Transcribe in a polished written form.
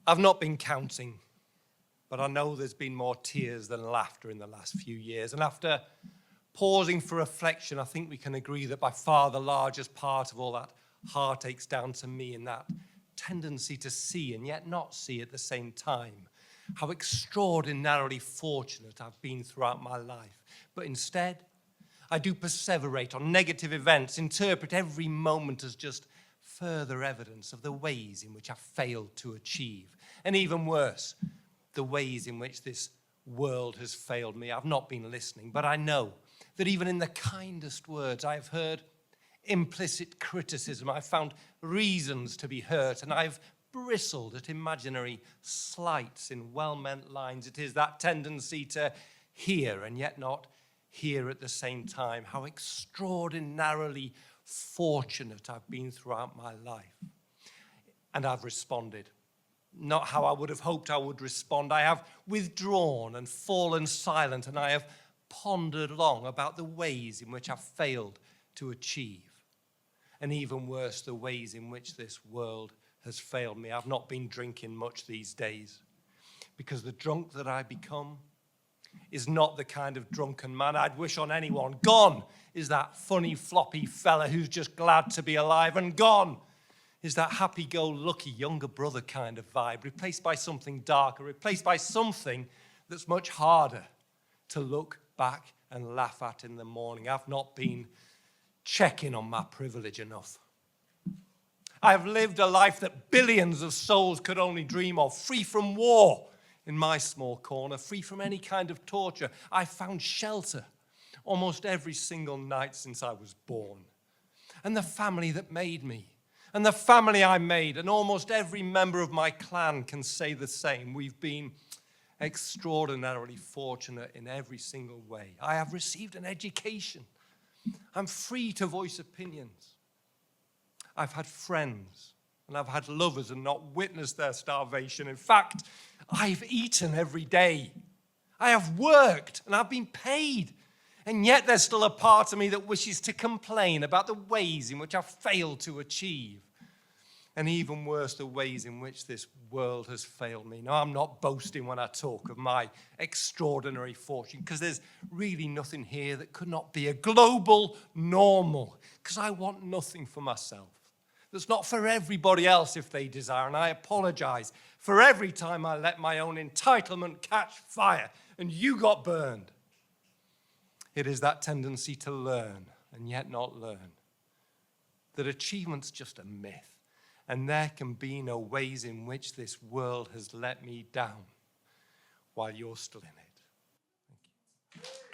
I've not been counting, but I know there's been more tears than laughter in the last few years. And after pausing for reflection, I think we can agree that by far the largest part of all that heartache's down to me in that tendency to see and yet not see at the same time. How extraordinarily fortunate I've been throughout my life. But instead, I do perseverate on negative events, interpret every moment as just further evidence of the ways in which I've failed to achieve. And even worse, the ways in which this world has failed me. I've not been listening, but I know that even in the kindest words I have heard implicit criticism. I've found reasons to be hurt, and I've bristled at imaginary slights in well-meant lines. It is that tendency to hear and yet not hear at the same time. How extraordinarily fortunate I've been throughout my life. And I've responded. Not how I would have hoped I would respond. I have withdrawn and fallen silent, and I have pondered long about the ways in which I've failed to achieve. And even worse, the ways in which this world has failed me. I've not been drinking much these days, because the drunk that I become is not the kind of drunken man I'd wish on anyone. Gone is that funny, floppy fella who's just glad to be alive, and gone is that happy-go-lucky younger brother kind of vibe, replaced by something darker, replaced by something that's much harder to look back and laugh at in the morning. I've not been checking on my privilege enough. I have lived a life that billions of souls could only dream of, free from war in my small corner, free from any kind of torture. I found shelter almost every single night since I was born. And the family that made me, and the family I made, and almost every member of my clan can say the same. We've been extraordinarily fortunate in every single way. I have received an education. I'm free to voice opinions. I've had friends, and I've had lovers and not witnessed their starvation. In fact, I've eaten every day. I have worked, and I've been paid. And yet there's still a part of me that wishes to complain about the ways in which I've failed to achieve. And even worse, the ways in which this world has failed me. Now, I'm not boasting when I talk of my extraordinary fortune, because there's really nothing here that could not be a global normal, because I want nothing for myself. That's not for everybody else if they desire, and I apologize for every time I let my own entitlement catch fire and you got burned. It is that tendency to learn and yet not learn, that achievement's just a myth. And there can be no ways in which this world has let me down while you're still in it. Thank you.